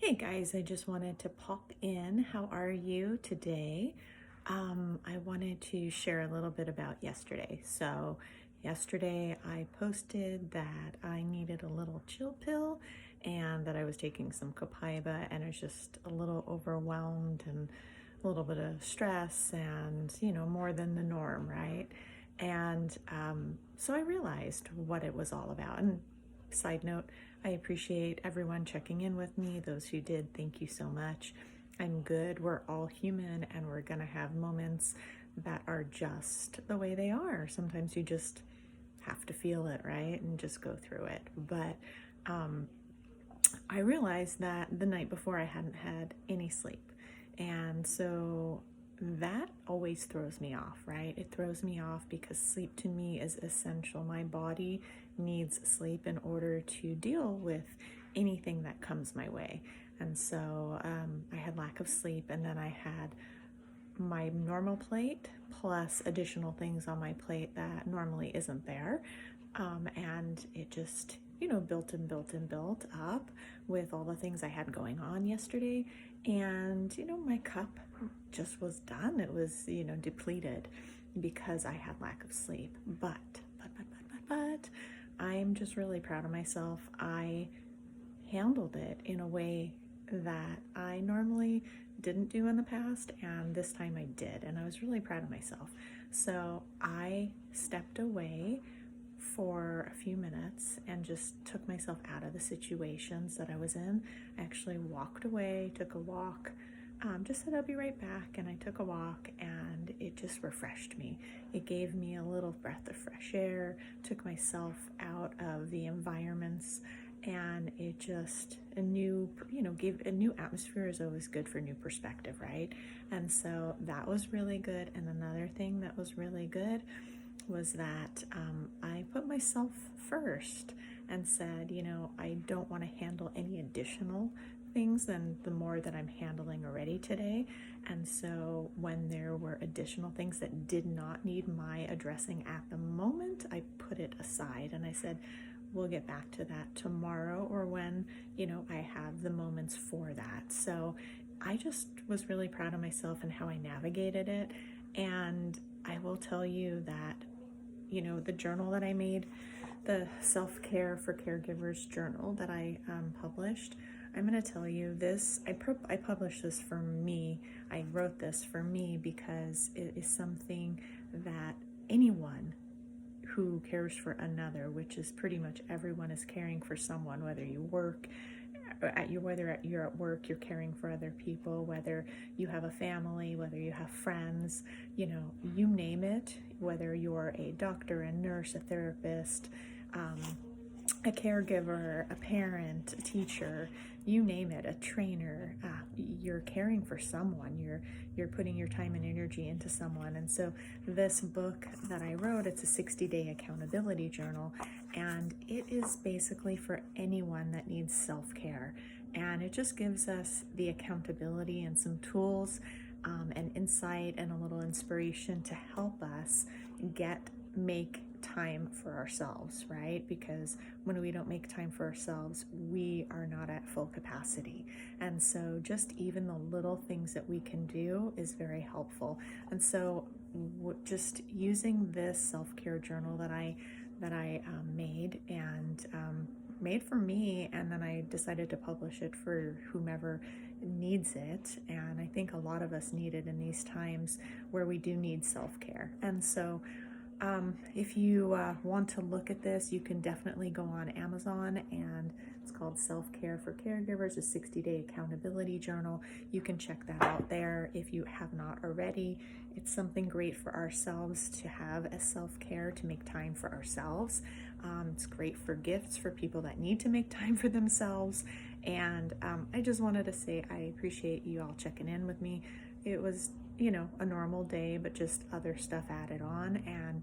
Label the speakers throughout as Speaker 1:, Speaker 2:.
Speaker 1: Hey guys, I just wanted to pop in. How are you today? I wanted to share a little bit about yesterday. So, yesterday I posted that I needed a little chill pill and that I was taking some copaiba and I was just a little overwhelmed and a little bit of stress and, more than the norm, right? And so I realized what it was all about. And side note, I appreciate everyone checking in with me. Those who did, thank you so much. I'm good. We're all human and we're going to have moments that are just the way they are. Sometimes you just have to feel it, right? And just go through it. But I realized that the night before I hadn't had any sleep. And so that always throws me off, right? It throws me off because sleep to me is essential. My body needs sleep in order to deal with anything that comes my way. And so I had lack of sleep, and then I had my normal plate plus additional things on my plate that normally isn't there. And it just, built and built and built up with all the things I had going on yesterday. And, my cup just was done. It was, depleted because I had lack of sleep. But, I'm just really proud of myself. I handled it in a way that I normally didn't do in the past, and this time I did, and I was really proud of myself. So I stepped away for a few minutes and just took myself out of the situations that I was in. I actually walked away, took a walk, just said I'll be right back, and I took a walk, and it just refreshed me. It gave me a little breath of fresh air, took myself out of the environments, and it just gave a new atmosphere. Is always good for new perspective, right? And so that was really good. And another thing that was really good was that I put myself first and said, I don't want to handle any additional things than the more that I'm handling already today. And so when there were additional things that did not need my addressing at the moment, I put it aside and I said, we'll get back to that tomorrow, or when, I have the moments for that. So I just was really proud of myself and how I navigated it. And I will tell you that, the journal that I made, the Self-Care for Caregivers journal that I published, I'm going to tell you this. I published this for me. I wrote this for me because it is something that anyone who cares for another, which is pretty much everyone is caring for someone, whether you work whether you're at work, you're caring for other people, whether you have a family, whether you have friends, you name it, whether you're a doctor, a nurse, a therapist, a caregiver, a parent, a teacher, you name it, a trainer, you're caring for someone, you're putting your time and energy into someone. And so this book that I wrote, it's a 60-day accountability journal, and it is basically for anyone that needs self-care. And it just gives us the accountability and some tools and insight and a little inspiration to help us make time for ourselves, right? Because when we don't make time for ourselves, we are not at full capacity. And so just even the little things that we can do is very helpful. And so just using this self-care journal that I made and made for me, and then I decided to publish it for whomever needs it. And I think a lot of us need it in these times where we do need self-care. And so if you want to look at this, you can definitely go on Amazon, and it's called Self-Care for Caregivers, a 60-day accountability journal. You can check that out there if you have not already. It's something great for ourselves to have as self-care, to make time for ourselves. It's great for gifts for people that need to make time for themselves. And I just wanted to say I appreciate you all checking in with me. It was a normal day, but just other stuff added on. And,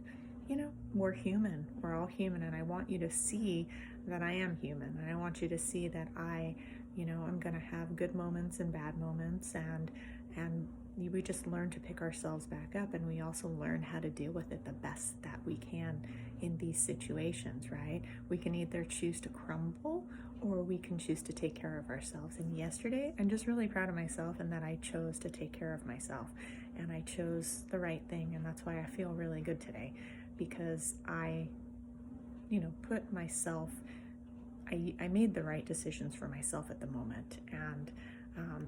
Speaker 1: we're human. We're all human. And I want you to see that I am human. And I want you to see that I'm going to have good moments and bad moments. And we just learn to pick ourselves back up, and we also learn how to deal with it the best that we can in these situations, right? We can either choose to crumble or we can choose to take care of ourselves. And yesterday, I'm just really proud of myself and that I chose to take care of myself, and I chose the right thing, and that's why I feel really good today, because I put myself, I made the right decisions for myself at the moment, and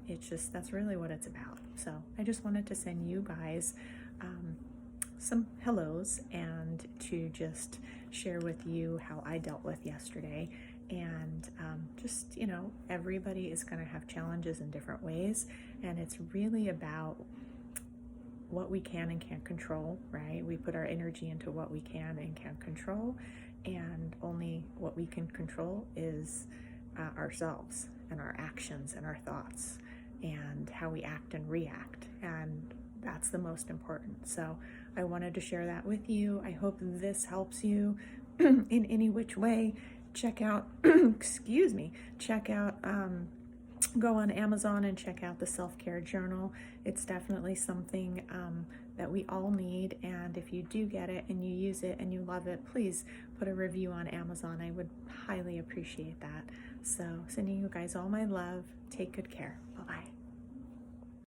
Speaker 1: it's just, that's really what it's about. So I just wanted to send you guys some hellos and to just share with you how I dealt with yesterday. And just, everybody is going to have challenges in different ways, and it's really about what we can and can't control, right? We put our energy into what we can and can't control, and only what we can control is ourselves and our actions and our thoughts and how we act and react, and that's the most important. So I wanted to share that with you. I hope this helps you in any which way. Check out excuse me, go on Amazon and check out the self-care journal. It's definitely something that we all need, and if you do get it and you use it and you love it, please put a review on Amazon. I would highly appreciate that. So sending you guys all my love. Take good care. Bye-bye.